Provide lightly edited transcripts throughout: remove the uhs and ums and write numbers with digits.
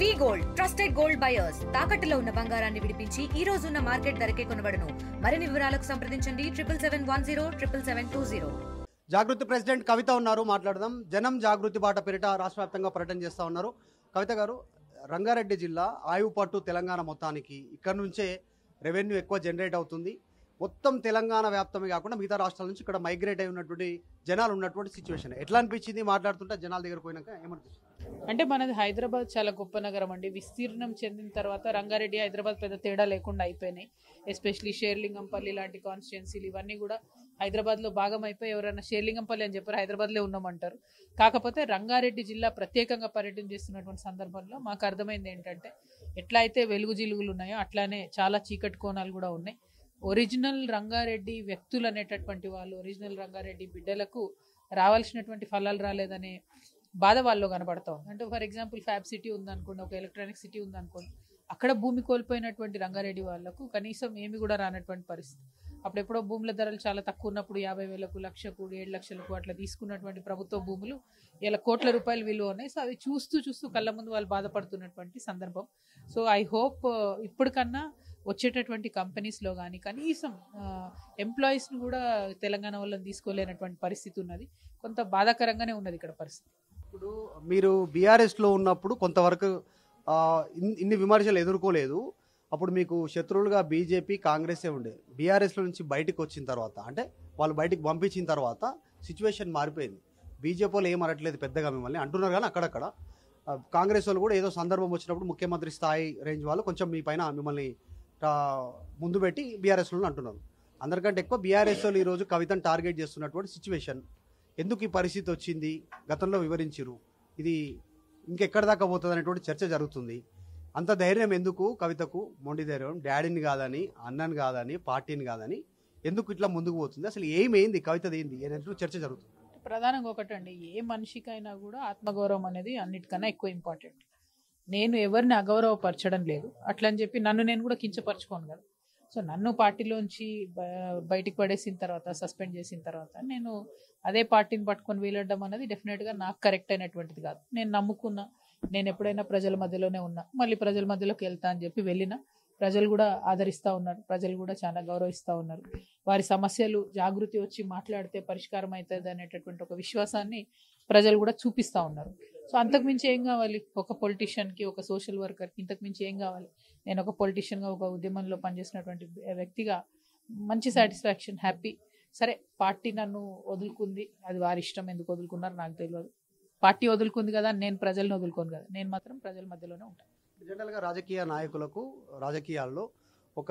వి gold trusted gold buyers తాకట్టులో ఉన్న బంగారాన్ని విడిపించి ఈ రోజు ఉన్న మార్కెట్ ధరకే కొనబడును. మరిన్ని వివరాలకు సంప్రదించండి 77107720. జాగృతి ప్రెసిడెంట్ కవిత ఉన్నారు, మాట్లాడదాం. జనం జాగృతి బాట పేరిట రాష్ట్ర వ్యాప్తంగా పర్యటన చేస్తూ ఉన్నారు. కవిత గారు, రంగారెడ్డి జిల్లా ఆయువుపట్టు తెలంగాణ మొత్తానికి ఇక్కడ నుంచే రెవెన్యూ ఎక్కువ జనరేట్ అవుతుంది. మొత్తం తెలంగాణ వ్యాప్తమే కాకుండా మిగతా రాష్ట్రాల నుంచి ఇక్కడ మైగ్రేట్ అయి ఉన్నటువంటి జనాలు ఉన్నటువంటి సిచ్యువేషన్ ఎట్లా అనిపించింది? మాట్లాడుతుంటే జనాల దగ్గర పోయినాక ఏమనిపించింది? అంటే మనది హైదరాబాద్ చాలా గొప్ప నగరం అండి. విస్తీర్ణం చెందిన తర్వాత రంగారెడ్డి హైదరాబాద్ పెద్ద తేడా లేకుండా అయిపోయినాయి. ఎస్పెషలీ షేర్లింగంపల్లి లాంటి కాన్స్టిట్యున్సీలు ఇవన్నీ కూడా హైదరాబాద్లో భాగం అయిపోయి ఎవరైనా షేర్లింగంపల్లి అని చెప్పారు, హైదరాబాద్లో ఉన్నామంటారు. కాకపోతే రంగారెడ్డి జిల్లా ప్రత్యేకంగా పర్యటన చేస్తున్నటువంటి సందర్భంలో మాకు అర్థమైంది ఏంటంటే, ఎట్లా అయితే వెలుగు జిలుగులు ఉన్నాయో అట్లానే చాలా చీకటి కోణాలు కూడా ఉన్నాయి. ఒరిజినల్ రంగారెడ్డి వ్యక్తులు అనేటటువంటి వాళ్ళు, ఒరిజినల్ రంగారెడ్డి బిడ్డలకు రావాల్సినటువంటి ఫలాలు రాలేదనే బాధ వాళ్ళలో కనబడతా ఉంది. అంటే ఫర్ ఎగ్జాంపుల్ ఫ్యాబ్ సిటీ ఉందనుకోండి, ఒక ఎలక్ట్రానిక్ సిటీ ఉందనుకోండి, అక్కడ భూమి కోల్పోయినటువంటి రంగారెడ్డి వాళ్ళకు కనీసం ఏమి కూడా రానటువంటి పరిస్థితి. అప్పుడు ఎప్పుడో భూముల ధరలు చాలా తక్కువ ఉన్నప్పుడు 50,000కు, లక్షకు, 7 లక్షలకు అట్లా తీసుకున్నటువంటి ప్రభుత్వ భూములు ఇలా కోట్ల రూపాయలు విలువ ఉన్నాయి. సో అవి చూస్తూ కళ్ళ ముందు వాళ్ళు బాధపడుతున్నటువంటి సందర్భం. సో ఐ హోప్ ఇప్పటికన్నా వచ్చేటటువంటి కంపెనీస్లో కానీ కనీసం ఎంప్లాయీస్ని కూడా తెలంగాణ వాళ్ళని తీసుకోలేనటువంటి పరిస్థితి ఉన్నది. కొంత బాధాకరంగానే ఉన్నది ఇక్కడ పరిస్థితి. ఇప్పుడు మీరు బీఆర్ఎస్లో ఉన్నప్పుడు కొంతవరకు ఇన్ని విమర్శలు ఎదుర్కోలేదు. అప్పుడు మీకు శత్రువులుగా బీజేపీ, కాంగ్రెసే ఉండే. బీఆర్ఎస్లో నుంచి బయటకు వచ్చిన తర్వాత, అంటే వాళ్ళు బయటకు పంపించిన తర్వాత సిచ్యువేషన్ మారిపోయింది. బీజేపీ వాళ్ళు ఏం అనట్లేదు పెద్దగా, మిమ్మల్ని అంటున్నారు కానీ అక్కడక్కడ కాంగ్రెస్ వాళ్ళు కూడా ఏదో సందర్భం వచ్చినప్పుడు ముఖ్యమంత్రి స్థాయి రేంజ్ వాళ్ళు కొంచెం మీ పైన మిమ్మల్ని ముందు పెట్టి బీఆర్ఎస్లో అంటున్నారు. అందరికంటే ఎక్కువ బీఆర్ఎస్ వాళ్ళు ఈరోజు కవితను టార్గెట్ చేస్తున్నటువంటి సిచ్యువేషన్. ఎందుకు ఈ పరిస్థితి వచ్చింది గతంలో వివరించారు, ఇది ఇంకెక్కడ దాకా పోతుంది అనేటువంటి చర్చ జరుగుతుంది. అంత ధైర్యం ఎందుకు కవితకు? మొండి ధైర్యం, డాడీని కాదని, అన్నని కాదని, పార్టీని కాదని ఎందుకు ఇట్లా ముందుకు పోతుంది? అసలు ఏమైంది కవితది ఏంది అనేటువంటి చర్చ జరుగుతుంది. ప్రధానంగా ఒకటండి, ఏ మనిషికైనా కూడా ఆత్మగౌరవం అనేది అన్నిటికన్నా ఎక్కువ ఇంపార్టెంట్. నేను ఎవరిని అగౌరవపరచడం లేదు, అట్లా అని చెప్పి నన్ను నేను కూడా కించపరచుకోను కదా. సో నన్ను పార్టీలోంచి బయటికి పడేసిన తర్వాత, సస్పెండ్ చేసిన తర్వాత నేను అదే పార్టీని పట్టుకొని వీలడం అనేది డెఫినెట్గా నాకు కరెక్ట్ అయినటువంటిది కాదు. నేను నమ్ముకున్నా, నేను ఎప్పుడైనా ప్రజల మధ్యలోనే ఉన్నా, మళ్ళీ ప్రజల మధ్యలోకి వెళ్తా అని చెప్పి వెళ్ళినా. ప్రజలు కూడా ఆదరిస్తూ ఉన్నారు, ప్రజలు కూడా చాలా గౌరవిస్తూ ఉన్నారు. వారి సమస్యలు జాగృతి వచ్చి మాట్లాడితే పరిష్కారం అవుతుంది అనేటటువంటి ఒక విశ్వాసాన్ని ప్రజలు కూడా చూపిస్తూ ఉన్నారు. సో అంతకుమించి ఏం కావాలి ఒక పొలిటీషియన్కి, ఒక సోషల్ వర్కర్కి? ఇంతకుమించి ఏం కావాలి? నేను ఒక పొలిటీషియన్గా, ఒక ఉద్యమంలో పనిచేసినటువంటి వ్యక్తిగా మంచి సాటిస్ఫాక్షన్, హ్యాపీ. సరే, పార్టీ నన్ను వదులుకుంది, అది వారి ఇష్టం, ఎందుకు వదులుకున్నారు నాకు తెలియదు. పార్టీ వదులుకుంది కదా, నేను ప్రజలను వదులుకోను కదా, నేను మాత్రం ప్రజల మధ్యలోనే ఉంటాను. జనరల్గా రాజకీయ నాయకులకు రాజకీయాల్లో ఒక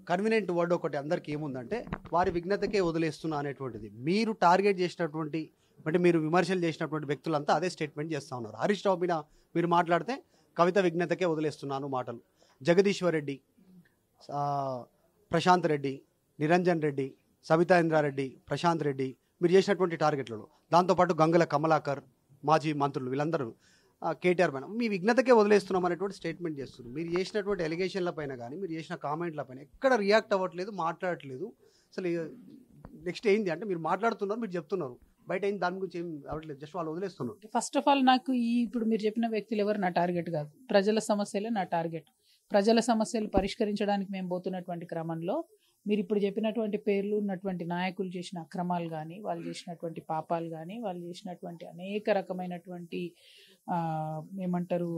కన్వీనియంట్ వర్డ్ ఒకటి అందరికీ ఏముందంటే, వారి విఘ్నతకే వదిలేస్తున్నా అనేటువంటిది. మీరు టార్గెట్ చేసినటువంటి, అంటే మీరు విమర్శలు చేసినటువంటి వ్యక్తులంతా అదే స్టేట్మెంట్ చేస్తూ ఉన్నారు. హరీష్ రావు మీద మీరు మాట్లాడితే కవిత విఘ్నతకే వదిలేస్తున్నాను మాటలు. జగదీశ్వర్ రెడ్డి, ప్రశాంత్ రెడ్డి, నిరంజన్ రెడ్డి, సబితా ఇంద్రారెడ్డి, ప్రశాంత్ రెడ్డి మీరు చేసినటువంటి టార్గెట్లలో, దాంతోపాటు గంగుల కమలాకర్, మాజీ మంత్రులు, వీళ్ళందరూ కేటీఆర్ పైన మీ విఘ్నతకే వదిలేస్తున్నాం అనేటువంటి స్టేట్మెంట్ చేస్తున్నారు. మీరు చేసినటువంటి ఎలిగేషన్ల పైన కానీ, మీరు చేసిన కామెంట్ల పైన ఎక్కడ రియాక్ట్ అవ్వట్లేదు, మాట్లాడట్లేదు. అసలు నెక్స్ట్ ఏంది అంటే, మీరు మాట్లాడుతున్నారు, మీరు చెప్తున్నారు, బయట ఏంది దాని గురించి ఏం అవ్వట్లేదు, జస్ట్ వాళ్ళు వదిలేస్తున్నారు. ఫస్ట్ ఆఫ్ ఆల్ నాకు ఇప్పుడు మీరు చెప్పిన వ్యక్తులు ఎవరు నా టార్గెట్ కాదు, ప్రజల సమస్యలే నా టార్గెట్. ప్రజల సమస్యలు పరిష్కరించడానికి మేము పోతున్నటువంటి క్రమంలో మీరు ఇప్పుడు చెప్పినటువంటి పేర్లు ఉన్నటువంటి నాయకులు చేసిన అక్రమాలు కానీ, వాళ్ళు చేసినటువంటి పాపాలు కానీ, వాళ్ళు చేసినటువంటి అనేక రకమైనటువంటి ఏమంటారు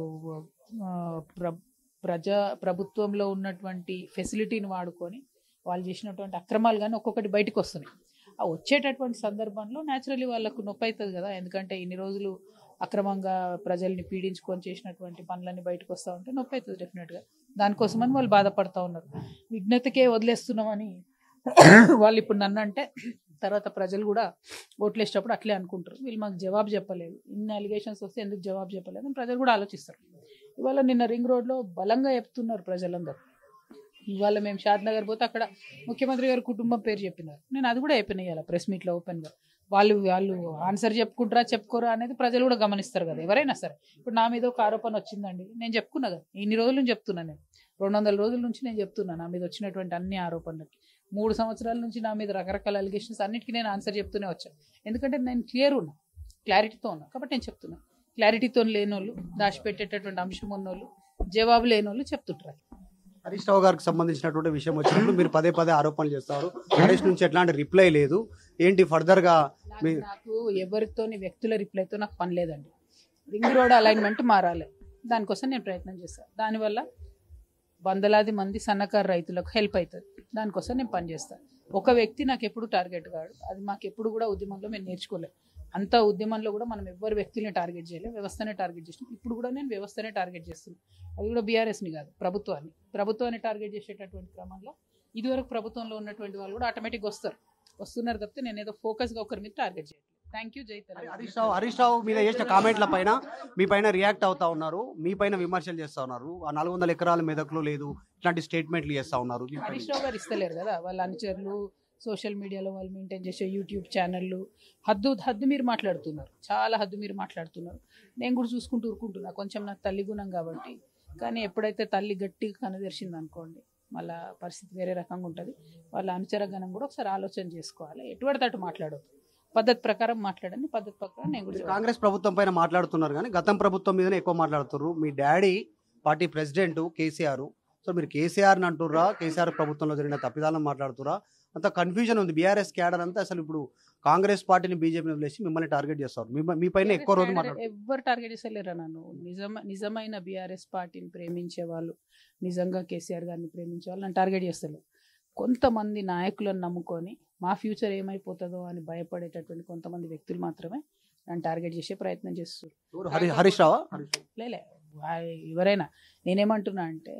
ప్రభుత్వంలో ఉన్నటువంటి ఫెసిలిటీని వాడుకొని వాళ్ళు చేసినటువంటి అక్రమాలు కానీ ఒక్కొక్కటి బయటకు వస్తున్నాయి. ఆ వచ్చేటటువంటి సందర్భంలో న్యాచురల్లీ వాళ్ళకు నొప్పి అవుతుంది కదా. ఎందుకంటే ఇన్ని రోజులు అక్రమంగా ప్రజల్ని పీడించుకొని చేసినటువంటి పనులన్నీ బయటకు వస్తూ ఉంటే నొప్పి అవుతుంది డెఫినెట్గా. దానికోసమని వాళ్ళు బాధపడుతూ ఉన్నారు. విఘ్నతకే వదిలేస్తున్నామని వాళ్ళు ఇప్పుడు నన్ను అంటే, తర్వాత ప్రజలు కూడా ఓట్లేసేటప్పుడు అట్లే అనుకుంటారు, వీళ్ళు మాకు జవాబు చెప్పలేదు, ఇన్ని అలిగేషన్స్ వస్తే ఎందుకు జవాబు చెప్పలేదు అని ప్రజలు కూడా ఆలోచిస్తారు. ఇవాళ నిన్న రింగ్ రోడ్లో బలంగా చెప్తున్నారు ప్రజలందరూ. ఇవాళ మేము షాద్నగర్ పోతే అక్కడ ముఖ్యమంత్రి గారి కుటుంబం పేరు చెప్పినారు. నేను అది కూడా చెప్పిన ఇవాళ ప్రెస్ మీట్లో ఓపెన్గా. వాళ్ళు ఆన్సర్ చెప్పుకుంటారా చెప్పుకోరా అనేది ప్రజలు కూడా గమనిస్తారు కదా, ఎవరైనా సరే. ఇప్పుడు నా మీద ఒక ఆరోపణ వచ్చిందండి, నేను చెప్పుకున్నా కదా, ఇన్ని రోజుల నుంచి చెప్తున్నాను, నేను 200 రోజుల నుంచి నేను చెప్తున్నాను నా మీద వచ్చినటువంటి అన్ని ఆరోపణలకి. 3 సంవత్సరాల నుంచి నా మీద రకరకాల అలిగేషన్స్ అన్నిటికీ నేను ఆన్సర్ చెప్తూనే వచ్చాను. ఎందుకంటే నేను క్లియర్ ఉన్నా, క్లారిటీతో ఉన్నా, కాబట్టి నేను చెప్తున్నా. క్లారిటీతో లేనోళ్ళు, దాచిపెట్టేటటువంటి అంశం ఉన్నోళ్ళు, జవాబు లేనోళ్ళు చెప్తుంటారు. హరీష్ రావు గారికి సంబంధించినటువంటి విషయం వచ్చినప్పుడు మీరు పదే పదే ఆరోపణలు చేస్తారు. హరీష్ నుంచి ఎట్లాంటి రిప్లై లేదు, ఏంటి ఫర్దర్ గా? నాకు ఎవరితోని వ్యక్తుల రిప్లైతో నాకు పని లేదండి. రింగ్ రోడ్ అలైన్మెంట్ మారాలి, దానికోసం నేను ప్రయత్నం చేస్తాను. దానివల్ల వందలాది మంది సన్నకారు రైతులకు హెల్ప్ అవుతుంది, దానికోసం నేను పనిచేస్తాను. ఒక వ్యక్తి నాకు ఎప్పుడు టార్గెట్ కాడు, అది మాకు ఎప్పుడు కూడా ఉద్యమంలో మేము నేర్చుకోలేము. అంత ఉద్యమంలో కూడా మనం ఎవరు వ్యక్తుల్ని టార్గెట్ చేయలేము, వ్యవస్థనే టార్గెట్ చేస్తాం. ఇప్పుడు కూడా నేను వ్యవస్థనే టార్గెట్ చేస్తున్నాను, అది కూడా బీఆర్ఎస్ని కాదు, ప్రభుత్వాన్ని టార్గెట్ చేసేటటువంటి క్రమంలో ఇదివరకు ప్రభుత్వంలో ఉన్నటువంటి వాళ్ళు కూడా ఆటోమేటిక్గా వస్తున్నారు తప్పితే నేను ఏదో ఫోకస్గా ఒకరి మీద టార్గెట్ చేయట్లేదు. Thank you. జై తెలంగాణ. హరీష్ రావు మీద చేసిన కామెంట్ల పైన మీ పైన రియాక్ట్ అవుతా ఉన్నారు, మీ పైన విమర్శలు చేస్తా ఉన్నారు. ఆ 400 ఎకరాల మెదక్లో లేదు ఇట్లాంటి స్టేట్మెంట్లు చేస్తా ఉన్నారు. హరీష్ రావు గారు ఇస్తలేరు కదా, వాళ్ళ అనుచరులు సోషల్ మీడియాలో వాళ్ళు మెయింటైన్ చేసే యూట్యూబ్ ఛానళ్ళు హద్దు మీరు మాట్లాడుతున్నారు, చాలా హద్దు మీరు మాట్లాడుతున్నారు. నేను కూడా చూసుకుంటూ ఊరుకుంటున్నా, కొంచెం నాకు తల్లి గుణం కాబట్టి. కానీ ఎప్పుడైతే తల్లి గట్టిగా కనదర్శింది అనుకోండి, మళ్ళీ పరిస్థితి వేరే రకంగా ఉంటుంది. వాళ్ళ అనుచర గణం కూడా ఒకసారి ఆలోచన చేసుకోవాలి. ఎటువంటి తట్టు మాట్లాడదు, పద్ధతి ప్రకారం మాట్లాడండి, పద్ధతి ప్రకారం నేను కూడా. కాంగ్రెస్ ప్రభుత్వం పైన మాట్లాడుతున్నారు కానీ గతం ప్రభుత్వం మీదనే ఎక్కువ మాట్లాడుతున్నారు. మీ daddy party president KCR, so మీరు కేసీఆర్ని అంటుర్రా, కేసీఆర్ ప్రభుత్వంలో జరిగిన తప్పిదాలను మాట్లాడుతురా? అంత కన్ఫ్యూజన్ ఉంది. బీఆర్ఎస్ క్యాడర్ అంతా అసలు ఇప్పుడు కాంగ్రెస్ పార్టీని బీజేపీని వదిలేసి మిమ్మల్ని టార్గెట్ చేస్తారు. మీ పైన ఎక్కువ రోజు ఎవరు టార్గెట్ చేస్తలేరా నన్ను? నిజమైన బీఆర్ఎస్ పార్టీని ప్రేమించే వాళ్ళు, నిజంగా కేసీఆర్ గారిని ప్రేమించే వాళ్ళు నన్ను టార్గెట్ చేస్తలేరు. కొంతమంది నాయకులను నమ్ముకొని మా ఫ్యూచర్ ఏమైపోతుందో అని భయపడేటటువంటి కొంతమంది వ్యక్తులు మాత్రమే నన్ను టార్గెట్ చేసే ప్రయత్నం చేస్తారు. హరీష్ రావా? లేలే, ఎవరైనా. నేనేమంటున్నా అంటే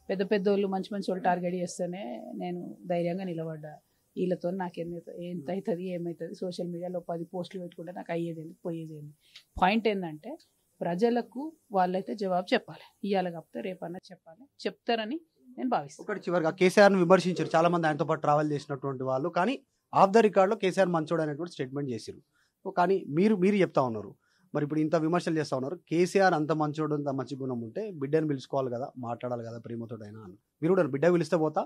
పెద్ద పెద్ద వాళ్ళు మంచి వాళ్ళు టార్గెట్ చేస్తేనే నేను ధైర్యంగా నిలబడ్డా. వీళ్ళతో నాకు ఎంత అవుతుంది ఏమవుతుంది, సోషల్ మీడియాలో 10 పోస్టులు పెట్టుకుంటే నాకు అయ్యేదేంది పోయేదేంది. పాయింట్ ఏంటంటే ప్రజలకు వాళ్ళైతే జవాబు చెప్పాలి, ఇవాళ కాకపోతే రేపన్నా చెప్పాలి, చెప్తారని నేను భావిస్తాను. ఒకటి చివరిగా కేసీఆర్ని విమర్శించారు చాలా మంది, ఆయనతో పాటు ట్రావెల్ చేసినటువంటి వాళ్ళు. కానీ ఆఫ్ ద రికార్డ్లో కేసీఆర్ మంచోడు అనేటువంటి స్టేట్మెంట్ చేశారు. కానీ మీరు చెప్తా ఉన్నారు, మరి ఇప్పుడు ఇంత విమర్శలు చేస్తూ ఉన్నారు. కేసీఆర్ అంత మంచోడు, అంత మంచి గుణం ఉంటే బిడ్డను పిలుచుకోవాలి కదా, మాట్లాడాలి కదా ప్రేమతోడైనా అని. మీరు కూడా బిడ్డ పిలిస్తే పోతా,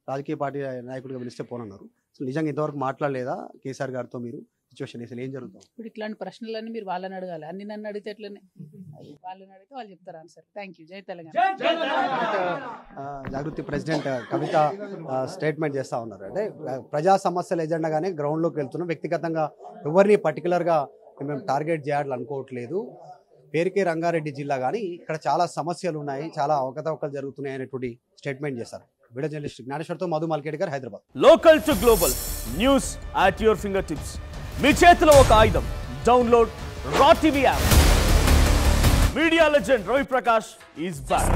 రాజకీయ పార్టీ నాయకుడిగా పిలిస్తే పోనన్నారు. సో నిజంగా ఇంతవరకు మాట్లాడలేదా కేసీఆర్ గారితో? మీరు సిచ్యువేషన్ అసలు ఏం జరుగుతుంది? ఇప్పుడు ఇట్లాంటి ప్రశ్నలన్నీ మీరు వాళ్ళని అడగాలి, అన్ని నన్ను అడిగితే ఎట్లనే, వాళ్ళని అడిగితే వాళ్ళు చెప్తారు ఆన్సర్. Thank you. జై తెలంగాణ. జాగృతి ప్రెసిడెంట్ కవిత స్టేట్మెంట్ చేస్తూ ఉన్నారు. అంటే ప్రజా సమస్యల ఎజెండాగానే గ్రౌండ్లోకి వెళ్తున్నాం, వ్యక్తిగతంగా ఎవరిని పర్టికులర్గా మేము టార్గెట్ చేయాలని అనుకోవట్లేదు. పేరుకే రంగారెడ్డి జిల్లా కానీ ఇక్కడ చాలా సమస్యలు ఉన్నాయి, చాలా అవకతవకలు జరుగుతున్నాయి అనేటువంటి స్టేట్మెంట్ చేశారు. వీడియో జర్నలిస్ట్ జ్ఞానేశ్వర్తో Madhu Malked garu, Hyderabad. Local to global news at your fingertips. మీ చేతిలో ఒక ఆయుధం, download R TV app. Media legend Ravi Prakash is back.